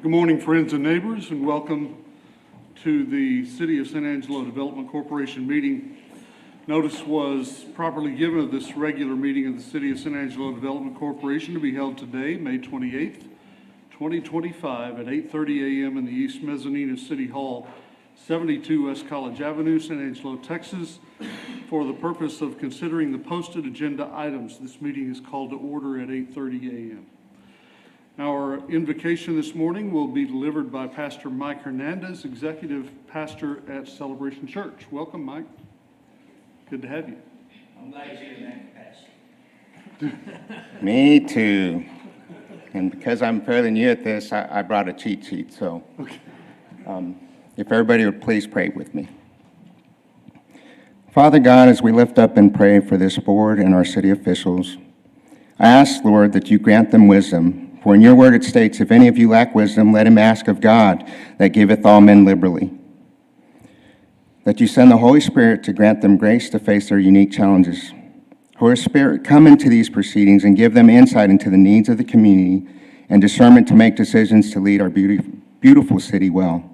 Good morning, friends and neighbors, and welcome to the City of San Angelo Development Corporation meeting. Notice was properly given of this regular meeting of the City of San Angelo Development Corporation to be held today, May 28th, 2025 at 8:30 a.m. in the East Mezzanine of City Hall, 72 West College Avenue, San Angelo, Texas, for the purpose of considering the posted agenda items. This meeting is called to order at 8:30 a.m. Our invocation this morning will be delivered by Pastor Mike Hernandez, Executive Pastor at Celebration Church. Welcome, Mike. Good to have you. I'm glad you're here, Pastor. Me too. And because I'm fairly new at this, I brought a cheat sheet. So if everybody would please pray with me. Father God, as we lift up and pray for this board and our city officials, I ask, Lord, that you grant them wisdom. For in your word it states, if any of you lack wisdom, let him ask of God, that giveth all men liberally. That you send the Holy Spirit to grant them grace to face their unique challenges. Holy Spirit, come into these proceedings and give them insight into the needs of the community and discernment to make decisions to lead our beautiful city well.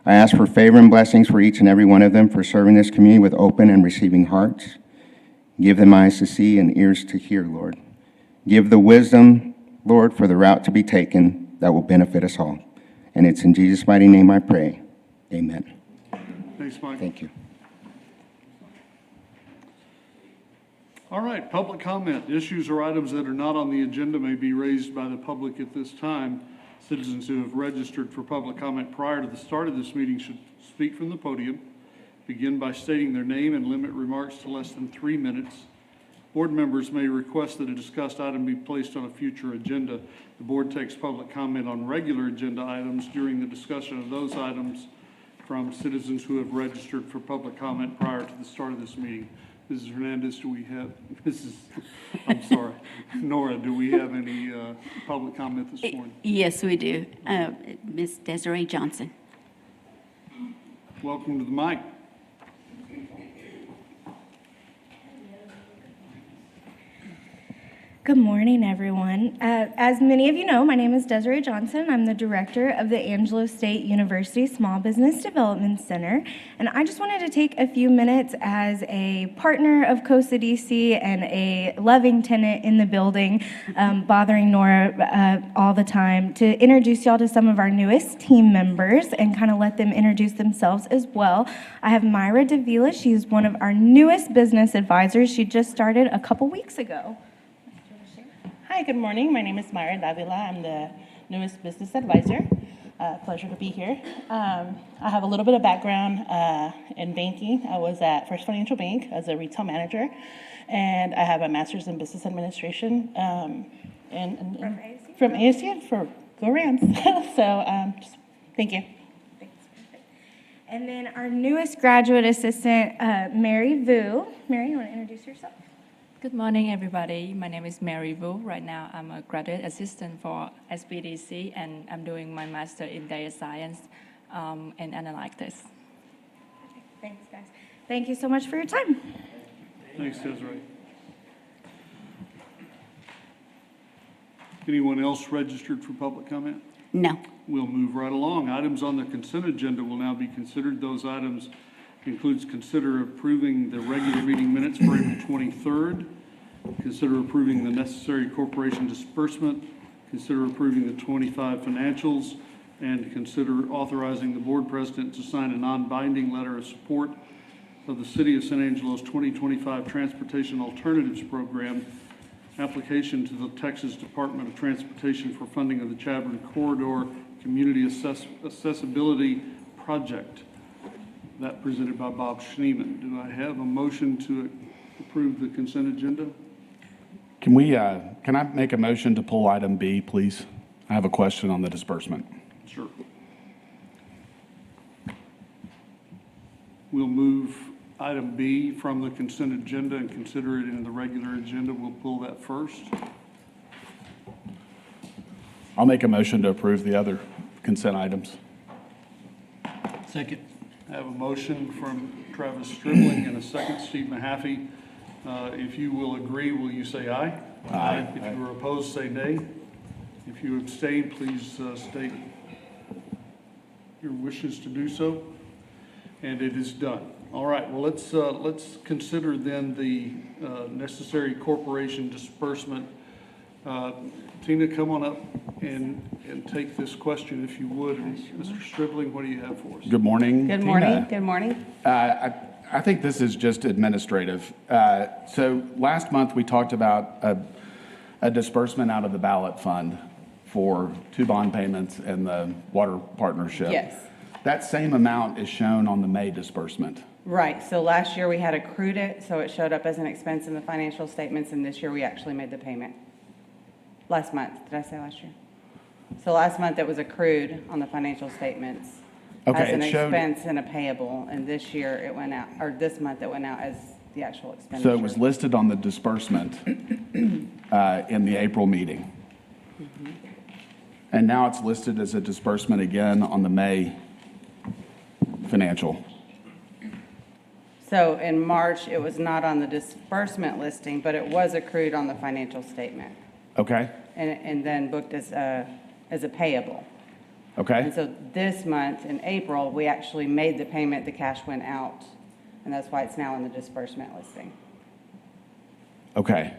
I ask for favor and blessings for each and every one of them for serving this community with open and receiving hearts. Give them eyes to see and ears to hear, Lord. Give the wisdom, Lord, for the route to be taken that will benefit us all. And it's in Jesus' mighty name I pray. Amen. Thanks, Mike. Thank you. All right, public comment. Issues or items that are not on the agenda may be raised by the public at this time. Citizens who have registered for public comment prior to the start of this meeting should speak from the podium, begin by stating their name and limit remarks to less than 3 minutes. Board members may request that a discussed item be placed on a future agenda. The board takes public comment on regular agenda items during the discussion of those items from citizens who have registered for public comment prior to the start of this meeting. Mrs. Hernandez, do we have, Nora, do we have any public comment this morning? Yes, we do. Ms. Desiree Johnson. Welcome to the mic. Good morning, everyone. As many of you know, my name is Desiree Johnson. I'm the director of the Angelo State University Small Business Development Center. And I just wanted to take a few minutes as a partner of COSA DC and a loving tenant in the building, bothering Nora all the time, to introduce y'all to some of our newest team members and kind of let them introduce themselves as well. I have Myra Davila. She's one of our newest business advisors. She just started a couple weeks ago. Hi, good morning. My name is Myra Davila. I'm the newest business advisor. Pleasure to be here. I have a little bit of background in banking. I was at First Financial Bank as a retail manager, and I have a master's in business administration from ASU for Go Rams. Just thank you. And then our newest graduate assistant, Mary Vu. Mary, you want to introduce yourself? Good morning, everybody. My name is Mary Vu. Right now, I'm a graduate assistant for SBDC, and I'm doing my master in data science and analytics. Thanks, guys. Thank you so much for your time. Thanks, Desiree. Anyone else registered for public comment? No. We'll move right along. Items on the consent agenda will now be considered. Those items includes consider approving the regular meeting minutes for April 23rd, consider approving the necessary corporation disbursement, consider approving the 25 financials, and consider authorizing the board president to sign a non-binding letter of support of the City of San Angelo's 2025 Transportation Alternatives Program application to the Texas Department of Transportation for funding of the Chadron Corridor Community Accessibility Project. That presented by Bob Schneeman. Do I have a motion to approve the consent agenda? Can I make a motion to pull item B, please? I have a question on the disbursement. Sure. We'll move item B from the consent agenda and consider it in the regular agenda. We'll pull that first. I'll make a motion to approve the other consent items. Second. I have a motion from Travis Stribling and a second, Steve Mahaffey. If you will agree, will you say aye? Aye. If you are opposed, say nay. If you abstain, please state your wishes to do so, and it is done. All right, well, let's consider then the necessary corporation disbursement. Tina, come on up and take this question if you would. And Mr. Stribling, what do you have for us? Good morning. Good Tina. morning, good morning. I think this is just administrative. So last month, we talked about a disbursement out of the ballot fund for 2 bond payments and the water partnership. Yes. That same amount is shown on the May disbursement. Right, so last year we had accrued it, so it showed up as an expense in the financial statements, and this year we actually made the payment. Last month, did I say last year? So last month it was accrued on the financial statements Okay, as an it showed- expense and a payable, and this year it went out, or this month it went out as the actual expenditure. So it was listed on the disbursement in the April meeting. And now it's listed as a disbursement again on the May financial. So in March, it was not on the disbursement listing, but it was accrued on the financial statement, Okay? and then booked as a payable. Okay? And so this month, in April, we actually made the payment, the cash went out, and that's why it's now in the disbursement listing. Okay.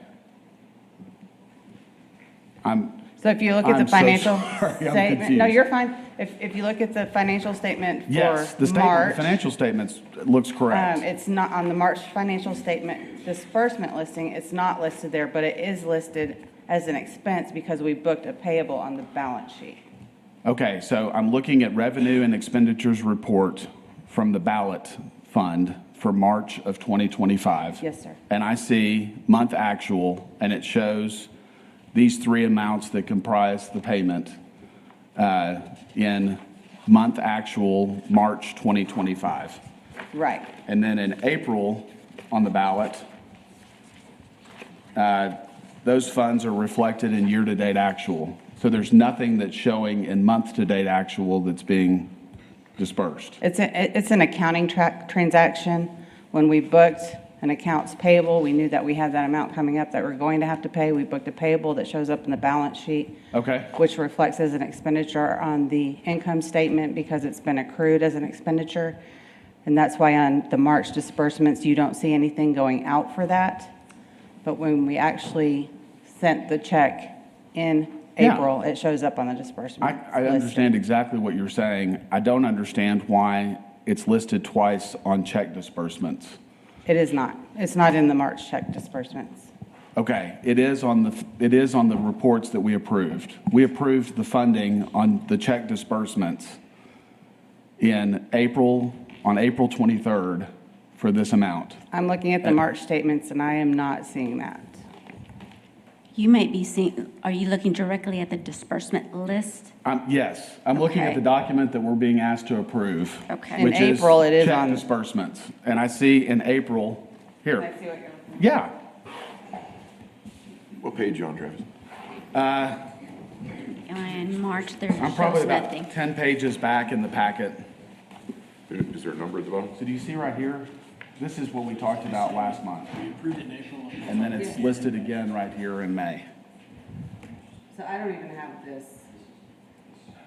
So if you look at I'm the so financial sorry, I'm statement, no, confused. you're fine. If you look at the financial statement Yes, for the statement, the March, financial statements looks correct. it's not on the March financial statement disbursement listing, it's not listed there, but it is listed as an expense because we booked a payable on the balance sheet. Okay, so I'm looking at revenue and expenditures report from the ballot fund for March of 2025. Yes, sir. And I see month actual, and it shows these 3 amounts that comprise the payment in month actual, March 2025. Right. And then in April, on the ballot, those funds are reflected in year-to-date actual. So there's nothing that's showing in month-to-date actual that's being dispersed. It's an accounting transaction. When we booked an accounts payable, we knew that we had that amount coming up that we're going to have to pay. We booked a payable that shows up in the balance sheet. Okay? Which reflects as an expenditure on the income statement because it's been accrued as an expenditure. And that's why on the March disbursements, you don't see anything going out for that. But when we actually sent the check in Yeah. April, it shows up on the disbursement. I listing. understand exactly what you're saying. I don't understand why it's listed twice on check disbursements. It is not. It's not in the March check disbursements. Okay, it is on the reports that we approved. We approved the funding on the check disbursements in April, on April 23rd for this amount. I'm looking at the March statements and I am not seeing that. You might be seeing, are you looking directly at the disbursement list? Yes, I'm looking at Okay. the document that we're being asked to approve. Okay. In Which is April, it is check on- disbursements. And I see in April, here, see what you're looking yeah. What page you on, Travis? In March, there I'm probably shows about nothing. 10 pages back in the packet. Is there a number at the bottom? So do you see right here? This is what we talked about last month. We approved it in April. And then it's listed again right here in May. So I don't even have this.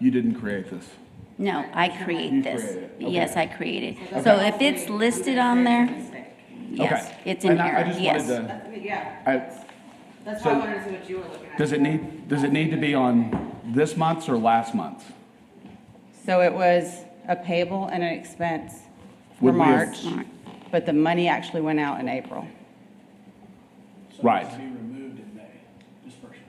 You didn't create this. No, I create You this. created it, okay. Yes, I created. So if it's listed on there, yes, Okay. it's in And I here, just yes. wanted to, Yeah, that's why I wanted to see what you were looking at. does it need to be on this month's or last month's? So it was a payable and an expense for Would we have- March, but the money actually went out in April. So Right. it needs to be removed in May, disbursement.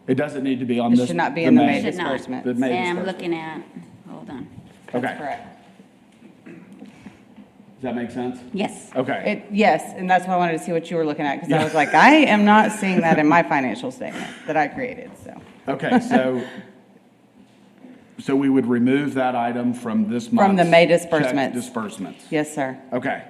It doesn't need to be on It this. should not be in the May Should not. disbursements. The May And I'm disbursement. looking at, hold on. Okay, That's correct. does that make sense? Yes. Okay, Yes, and that's why I wanted to see what you were looking at, because I was like, I am not seeing that in my financial statement that I created, so. okay, so we would remove that item from this month's. From the May check disbursements. Disbursements. Yes, sir. Okay,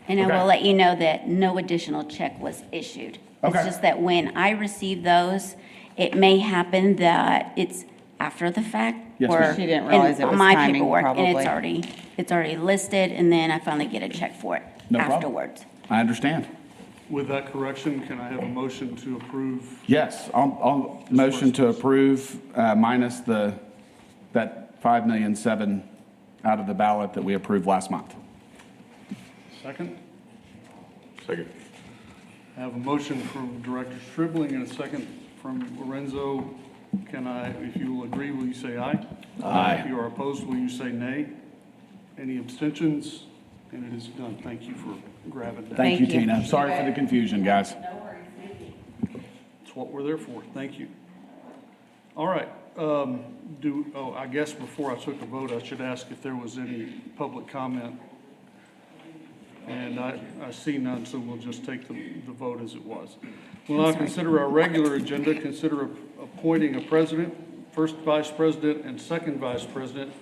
And I Okay. will let you know that no additional check was issued. Okay. It's just that when I receive those, it may happen that it's after the fact. Yes, or ma'am. She didn't realize in it was my timing, paperwork, and probably. it's already listed, and then I finally get a check for it No problem. afterwards. I understand. With that correction, can I have a motion to approve? Yes, I'll motion to approve minus that 5,000,007 out of the ballot that we approved last month. Second? Second. I have a motion from Director Stribling and a second from Lorenzo. If you will agree, will you say aye? Aye. If you are opposed, will you say nay? Any abstentions? And it is done. Thank you for grabbing that. Thank you, Thank you. Tina. Sorry for the confusion, guys. That's what we're there for. Thank you. All right. I guess before I took a vote, I should ask if there was any public comment. And I see none, so we'll just take the vote as it was. We'll now consider our regular agenda. Consider appointing a president, first vice president, and second vice president,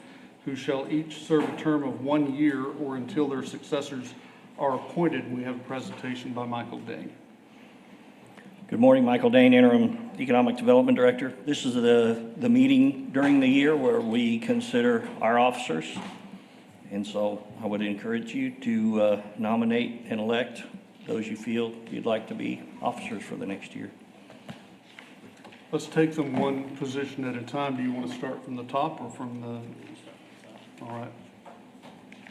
who shall each serve a term of 1 year or until their successors are appointed. We have a presentation by Michael Dane. Good morning, Michael Dane, Interim Economic Development Director. This is the meeting during the year where we consider our officers. And so I would encourage you to nominate and elect those you feel you'd like to be officers for the next year. Let's take them one position at a time. Do you want to start from the top or from the, all right.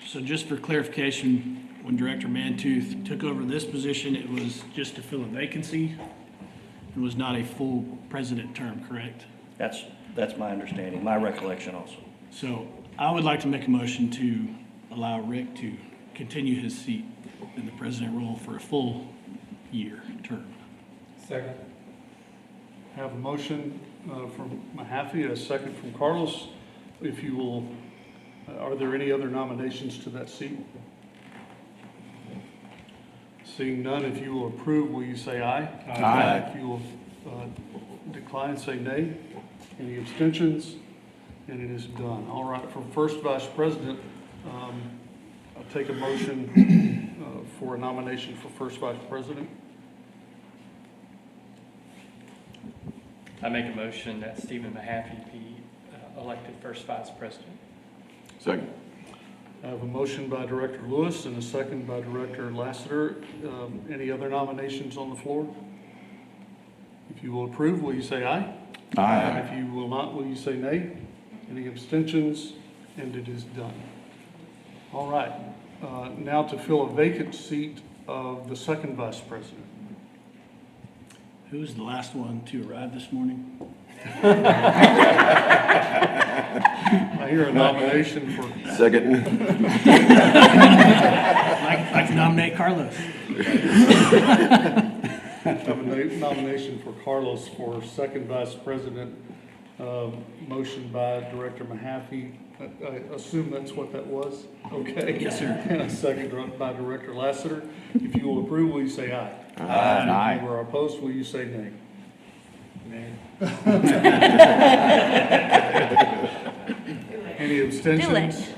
So just for clarification, when Director Mantooth took over this position, it was just to fill a vacancy? It was not a full president term, correct? That's my understanding, my recollection also. So I would like to make a motion to allow Rick to continue his seat in the president role for a full year term. Second. Have a motion from Mahaffey, a second from Carlos. If you will, are there any other nominations to that seat? Seeing none, if you will approve, will you say aye? Aye. If you will decline, say nay. Any abstentions? And it is done. All right, for first vice president, I'll take a motion for a nomination for first vice president. I make a motion that Stephen Mahaffey be elected first vice president. Second. I have a motion by Director Lewis and a second by Director Lassiter. Any other nominations on the floor? If you will approve, will you say aye? Aye. If you will not, will you say nay? Any abstentions? And it is done. All right. Now to fill a vacant seat of the second vice president. Who was the last one to arrive this morning? I hear a nomination for, Second. I'd like to nominate Carlos. I have a nomination for Carlos for second vice president. Motion by Director Mahaffey. I assume that's what that was? Okay. Yes, sir. And a second by Director Lassiter. If you will approve, will you say aye? Aye. If you are opposed, will you say nay? Nay. Any abstentions?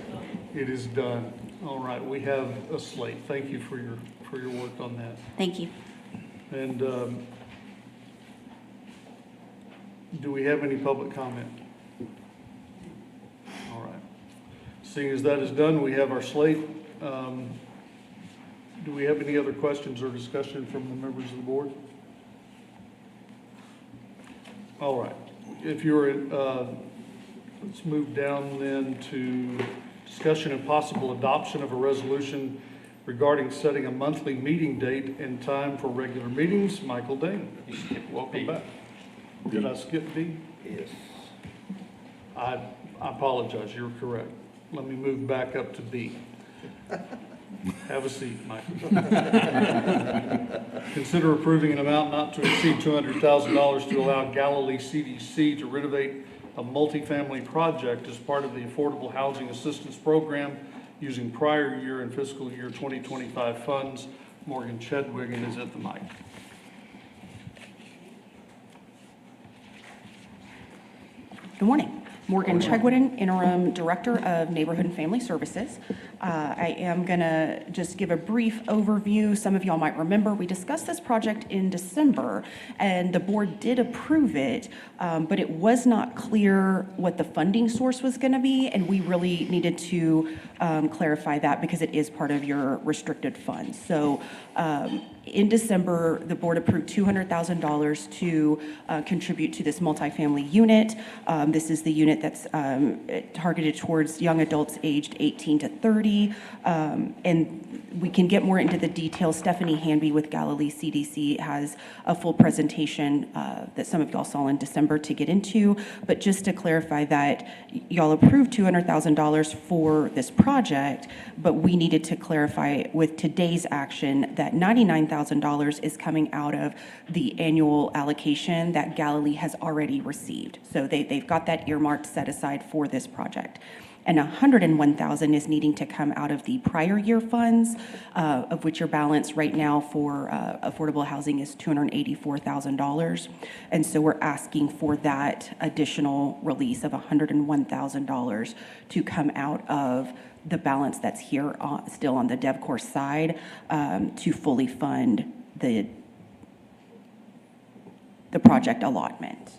It is done. All right, we have a slate. Thank you for your work on that. Thank you. And do we have any public comment? All right. Seeing as that is done, we have our slate. Do we have any other questions or discussion from the members of the board? All right. If you're, let's move down then to discussion and possible adoption of a resolution regarding setting a monthly meeting date and time for regular meetings. Michael Dane, welcome back. Did I skip D? Yes. I apologize, you're correct. Let me move back up to B. Have a seat, Michael. Consider approving an amount not to exceed $200,000 to allow Galilee CDC to renovate a multifamily project as part of the Affordable Housing Assistance Program using prior year and fiscal year 2025 funds. Morgan Chedwigan is at the mic. Good morning. Morgan Chegwin, Interim Director of Neighborhood and Family Services. I am going to just give a brief overview. Some of y'all might remember we discussed this project in December, and the board did approve it, but it was not clear what the funding source was going to be, and we really needed to clarify that because it is part of your restricted funds. So in December, the board approved $200,000 to contribute to this multifamily unit. This is the unit that's targeted towards young adults aged 18 to 30. And we can get more into the details. Stephanie Hanby with Galilee CDC has a full presentation that some of y'all saw in December to get into. But just to clarify that y'all approved $200,000 for this project, but we needed to clarify with today's action that $99,000 is coming out of the annual allocation that Galilee has already received. So they've got that earmarked set aside for this project. And $101,000 is needing to come out of the prior year funds, of which your balance right now for affordable housing is $284,000. And so we're asking for that additional release of $101,000 to come out of the balance that's here still on the DevCore side to fully fund the project allotment.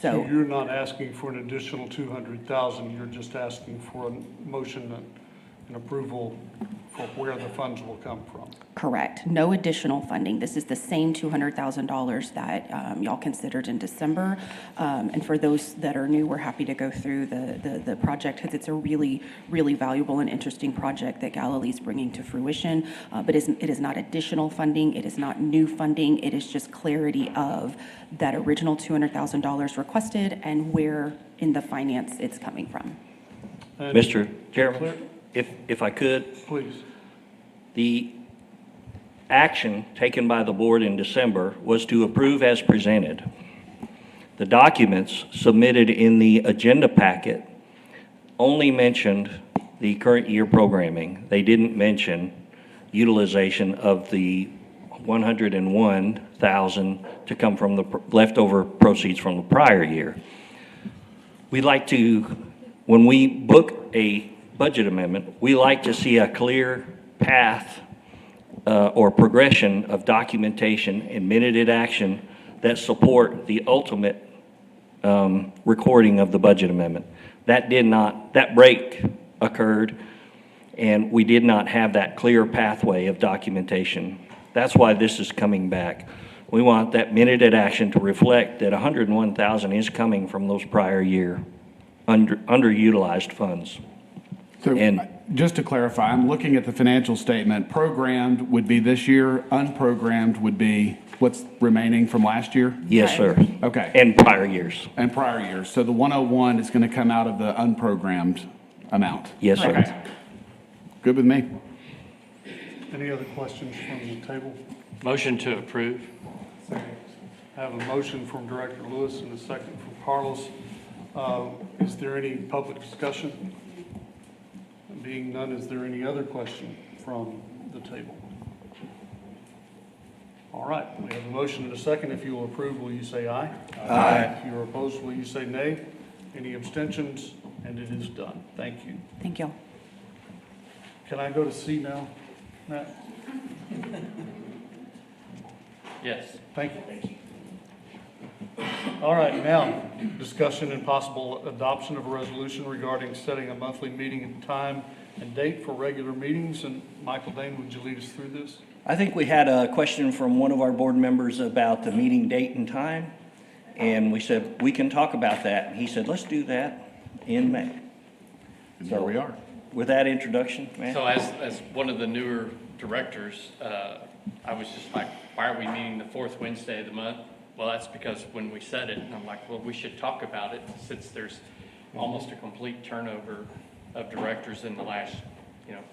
So you're not asking for an additional 200,000, you're just asking for a motion and approval for where the funds will come from? Correct. No additional funding. This is the same $200,000 that y'all considered in December. And for those that are new, we're happy to go through the project because it's a really, really valuable and interesting project that Galilee's bringing to fruition. But it is not additional funding. It is not new funding. It is just clarity of that original $200,000 requested and where in the finance it's coming from. Mr. Chairman, if I could. Please. The action taken by the board in December was to approve as presented. The documents submitted in the agenda packet only mentioned the current year programming. They didn't mention utilization of the $101,000 to come from the leftover proceeds from the prior year. We'd like to, when we book a budget amendment, we like to see a clear path or progression of documentation and minuted action that support the ultimate recording of the budget amendment. That break occurred, and we did not have that clear pathway of documentation. That's why this is coming back. We want that minuted action to reflect that $101,000 is coming from those prior year underutilized funds. So just to clarify, I'm looking at the financial statement. Programmed would be this year, unprogrammed would be what's remaining from last year? Yes, sir. Okay. And prior years. And prior years. So the 101 is going to come out of the unprogrammed amount? Yes, sir. Okay. Good with me. Any other questions from the table? Motion to approve. I have a motion from Director Lewis and a second from Carlos. Is there any public discussion? Being none, is there any other question from the table? All right, we have a motion and a second. If you will approve, will you say aye? Aye. If you are opposed, will you say nay? Any abstentions? And it is done. Thank you. Thank you. Can I go to C now, Matt? Yes. Thank you. All right, now, discussion and possible adoption of a resolution regarding setting a monthly meeting time and date for regular meetings. And Michael Dane, would you lead us through this? I think we had a question from one of our board members about the meeting date and time. And we said, we can talk about that. And he said, let's do that in May. And there we are. With that introduction, Matt? So as one of the newer directors, I was just like, why are we meeting the fourth Wednesday of the month? Well, that's because when we said it, and I'm like, well, we should talk about it since there's almost a complete turnover of directors in the last,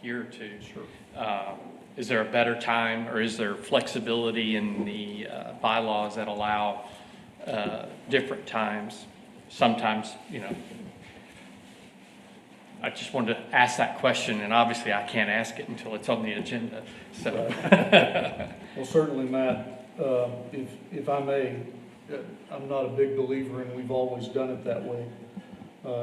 year or two. Sure. Is there a better time, or is there flexibility in the bylaws that allow different times? Sometimes, I just wanted to ask that question, and obviously I can't ask it until it's on the agenda. So, Well, certainly, Matt, if I may, I'm not a big believer, and we've always done it that way.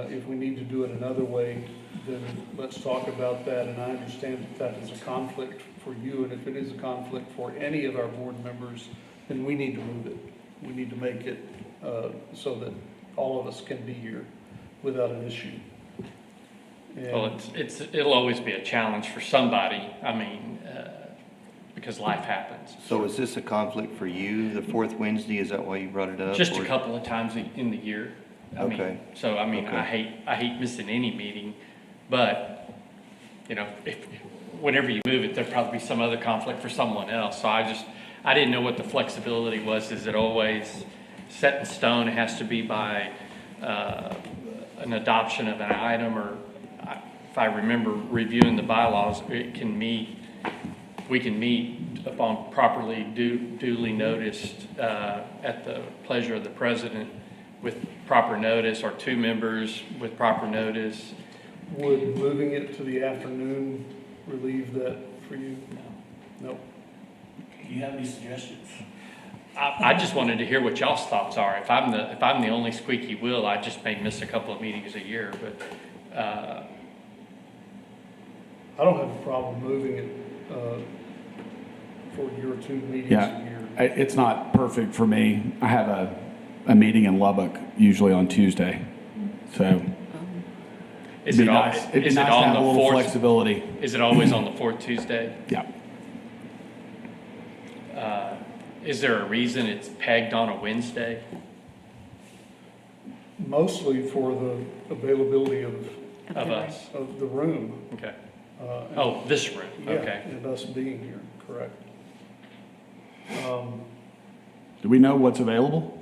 If we need to do it another way, then let's talk about that. And I understand that is a conflict for you, and if it is a conflict for any of our board members, then we need to move it. We need to make it so that all of us can be here without an issue. Well, it'll always be a challenge for somebody, I mean, because life happens. So is this a conflict for you, the fourth Wednesday? Is that why you brought it up? Just a or- couple of times in the year. I mean, Okay. So, I mean, Okay. I hate missing any meeting, but, you know, whenever you move it, there'll probably be some other conflict for someone else. So I didn't know what the flexibility was. Is it always set in stone? It has to be by an adoption of an item, or if I remember reviewing the bylaws, we can meet upon properly duly noticed at the pleasure of the president with proper notice, or two members with proper notice. Would moving it to the afternoon relieve that for you? No. Nope. Do you have any suggestions? I just wanted to hear what y'all's thoughts are. If I'm the only squeaky wheel, I just may miss a couple of meetings a year, but, I don't have a problem moving it for your 2 meetings a Yeah, year. it's not perfect for me. I have a meeting in Lubbock usually on Tuesday, so is it'd it be all, nice. It'd be is it nice to on have the a little fourth? flexibility. Is it always on the fourth Tuesday? Yeah. Is there a reason it's pegged on a Wednesday? Mostly for the availability of Us? of the room. Okay. And- Oh, this room, Yeah, okay. and us being here, correct. Do we know what's available?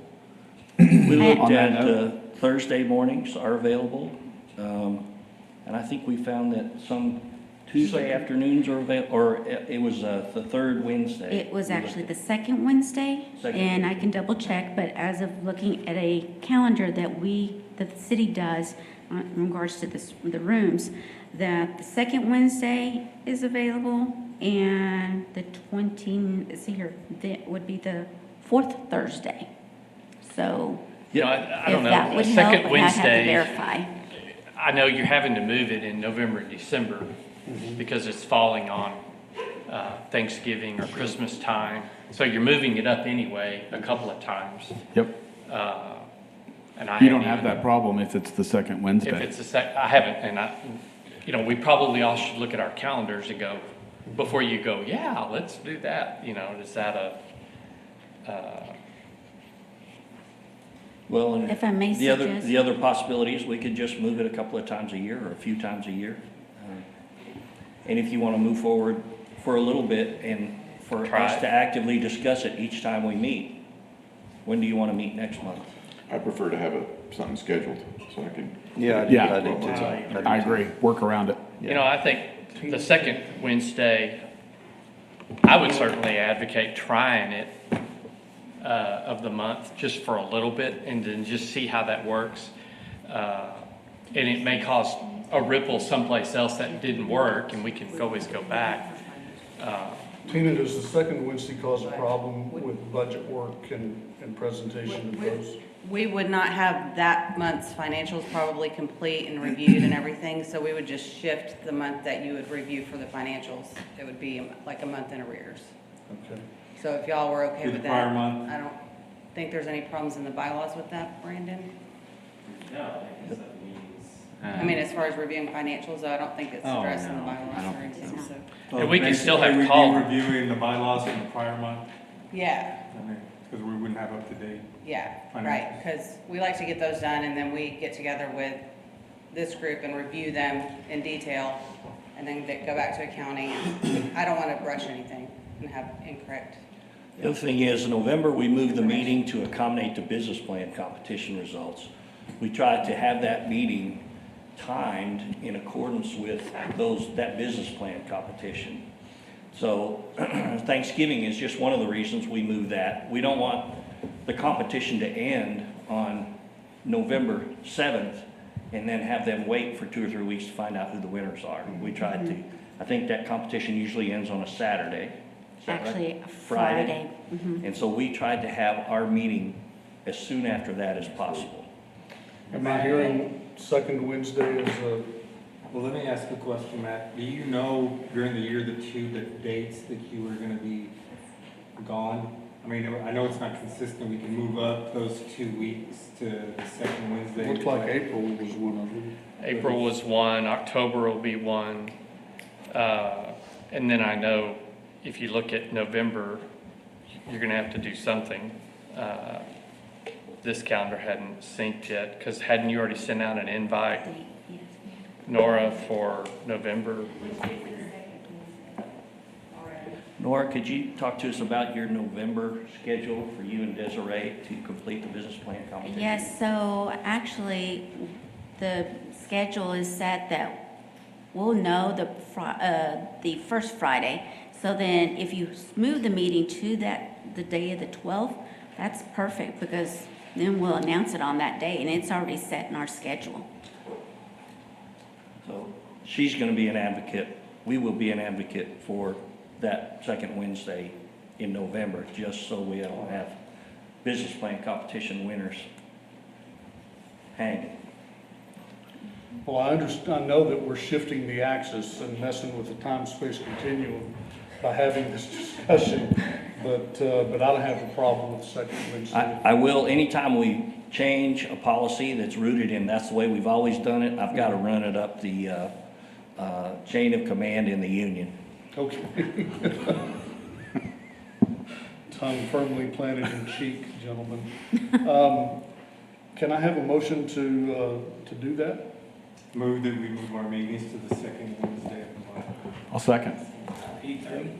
We looked On that at note? Thursday mornings are available, and I think we found that some Tuesday afternoons are available, or it was the third Wednesday. It was actually the second Wednesday, Second. and I can double check, but as of looking at a calendar that the city does in regards to the rooms, that the second Wednesday is available, and the let's see here, that would be the fourth Thursday. So You know, I if don't know. that would The help, second and I'd have to Wednesday, verify. I know you're having to move it in November and December because it's falling on Thanksgiving or Christmas time. So you're moving it up anyway a couple of times. Yep. And I You don't haven't have even- that problem if it's the second If Wednesday. it's I haven't, and we probably all should look at our calendars and go, before you go, yeah, let's do that, is that Well, and If I may suggest- the other possibility is we could just move it a couple of times a year or a few times a year. And if you want to move forward for a little bit and for Try us it. to actively discuss it each time we meet, when do you want to meet next month? I prefer to have something scheduled, so I can. Yeah, Yeah. I do too. I agree. Work around it. I think the second Wednesday, I would certainly advocate trying it of the month just for a little bit and then just see how that works. And it may cause a ripple someplace else that didn't work, and we can always go back. Tina, does the second Wednesday cause a problem with budget work and presentation of those? We would not have that month's financials probably complete and reviewed and everything, so we would just shift the month that you would review for the financials. It would be like a month in arrears. Okay. So if y'all were okay Do the with that. prior month? I don't think there's any problems in the bylaws with that, Brandon. I mean, as far as reviewing financials, though, I don't think it's addressed in the bylaws or anything, so. And we can still have Basically, call. reviewing the bylaws in the prior month, Yeah, because we wouldn't have up to date. yeah, Financials. right, because we like to get those done, and then we get together with this group and review them in detail, and then go back to accounting. I don't want to rush anything and have incorrect. The other thing is, in November, we moved the meeting to accommodate the business plan competition results. We tried to have that meeting timed in accordance with that business plan competition. So Thanksgiving is just one of the reasons we moved that. We don't want the competition to end on November 7th and then have them wait for 2 or 3 weeks to find out who the winners are. We tried to, I think that competition usually ends on a Saturday. Is that right? Actually, a Friday. And so we tried to have our meeting as soon after that as possible. Am I hearing second Wednesday as a, Well, let me ask a question, Matt. Do you know during the year the dates that you were gonna be gone? I mean, I know it's not consistent, we can move up those 2 weeks to the second Wednesday. Looked like April was one of them. April was one, October will be one. And then I know if you look at November, you're gonna have to do something. This calendar hadn't synced yet, because hadn't you already sent out an invite, Nora, for November? Nora, could you talk to us about your November schedule for you and Desiree to complete the business plan competition? Yes, so actually, the schedule is set that we'll know the first Friday. So then if you move the meeting to the day of the 12th, that's perfect, because then we'll announce it on that day, and it's already set in our schedule. So she's going to be an advocate. We will be an advocate for that second Wednesday in November, just so we don't have business plan competition winners hanging. Well, I understand, I know that we're shifting the axis and messing with the time-space continuum by having this discussion, but I don't have a problem with the second Wednesday. I will, anytime we change a policy that's rooted in, that's the way we've always done it, I've got to run it up the chain of command in the union. Okay. Tongue firmly planted in cheek, gentlemen. Can I have a motion to do that? Move that we move our meetings to the second Wednesday of the month. I'll second. 8:30?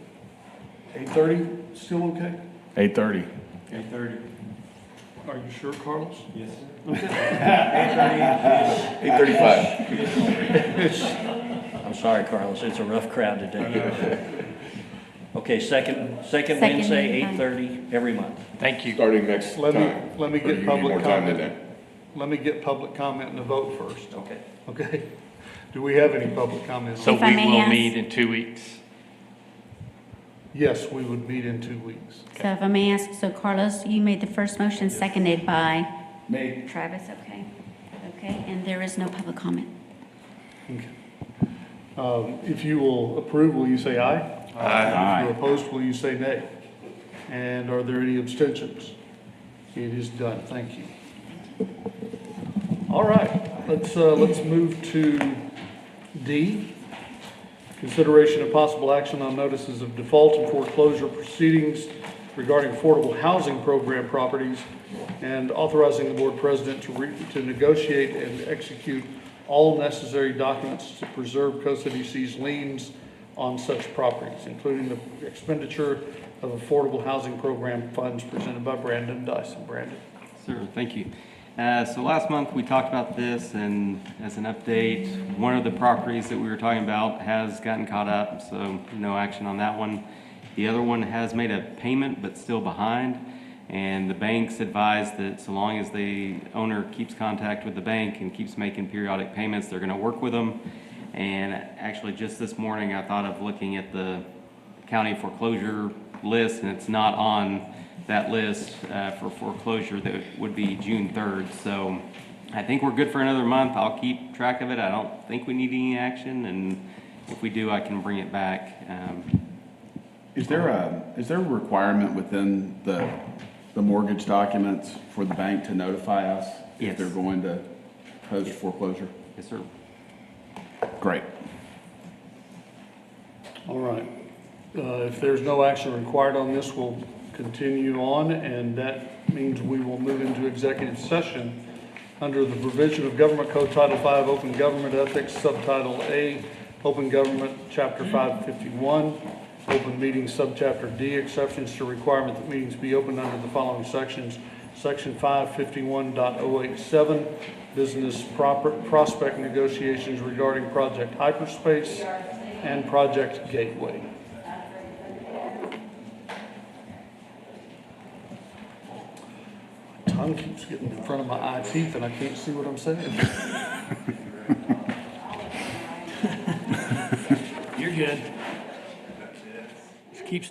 8:30, still okay? 8:30. 8:30. Are you sure, Carlos? Yes, sir. 8:35. I'm sorry, Carlos, it's a rough crowd today. Okay, second Second Wednesday, Wednesday. 8:30, every month. Thank you. Starting next Let time. me Or you get need public more time than comment. Let me get public comment and a vote first. Okay. Okay? Do we have any public comments? So If I we may will ask- meet in 2 weeks. Yes, we would meet in 2 weeks. So if I may ask, so Carlos, you made the first motion, seconded by Me. Travis, okay? Okay, and there is no public comment. Okay. If you will approve, will you say aye? Aye. If you're opposed, will you say nay? And are there any abstentions? It is done, thank you. All right, let's move to D. Consideration of possible action on notices of default and foreclosure proceedings regarding affordable housing program properties, and authorizing the board president to negotiate and execute all necessary documents to preserve COCDC's liens on such properties, including the expenditure of affordable housing program funds, presented by Brandon Dyson. Brandon. Sir, thank you. So last month we talked about this, and as an update, one of the properties that we were talking about has gotten caught up, so no action on that one. The other one has made a payment but still behind, and the bank's advised that so long as the owner keeps contact with the bank and keeps making periodic payments, they're going to work with them. And actually just this morning I thought of looking at the county foreclosure list, and it's not on that list for foreclosure. That would be June 3rd. So I think we're good for another month. I'll keep track of it. I don't think we need any action, and if we do, I can bring it back. Is there a requirement within the mortgage documents for the bank to notify us Yes. if they're going to post foreclosure? Yes, sir. Great. All right. If there's no action required on this, we'll continue on, and that means we will move into executive session under the provision of Government Code Title V, Open Government Ethics, Subtitle A, Open Government, Chapter 551, Open Meetings, Subchapter D, exceptions to requirement that meetings be opened under the following sections. Section 551.087, business prospect negotiations regarding Project Hyperspace and Project Gateway. My tongue keeps getting in front of my eye teeth and I can't see what I'm saying. You're good. Just keep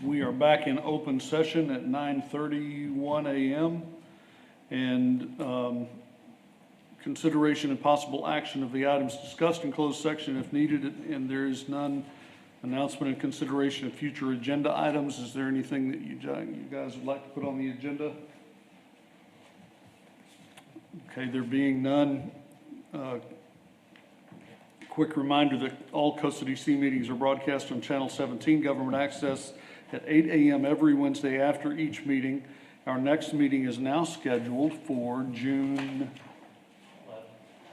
We are back in open session at 9:31 a.m. And consideration and possible action of the items discussed in closed section if needed, and there is none. Announcement and consideration of future agenda items. Is there anything that you guys would like to put on the agenda? Okay, there being none, quick reminder that all COSA-DC meetings are broadcast on Channel 17 Government Access at 8 a.m. every Wednesday after each meeting. Our next meeting is now scheduled for June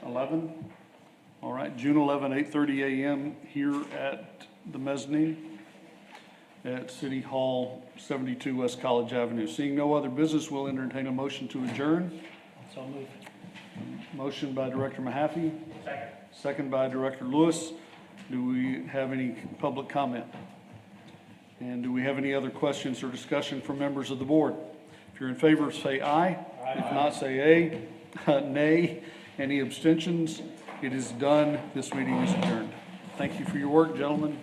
11? All right, June 11, 8:30 a.m. here at the mezzanine at City Hall, 72 West College Avenue. Seeing no other business, we'll entertain a motion to adjourn. So moved. Motion by Director Mahaffey. Second by Director Lewis. Do we have any public comment? And do we have any other questions or discussion from members of the board? If you're in favor, say aye. If not, say nay. Any abstentions? It is done. This meeting is adjourned. Thank you for your work, gentlemen.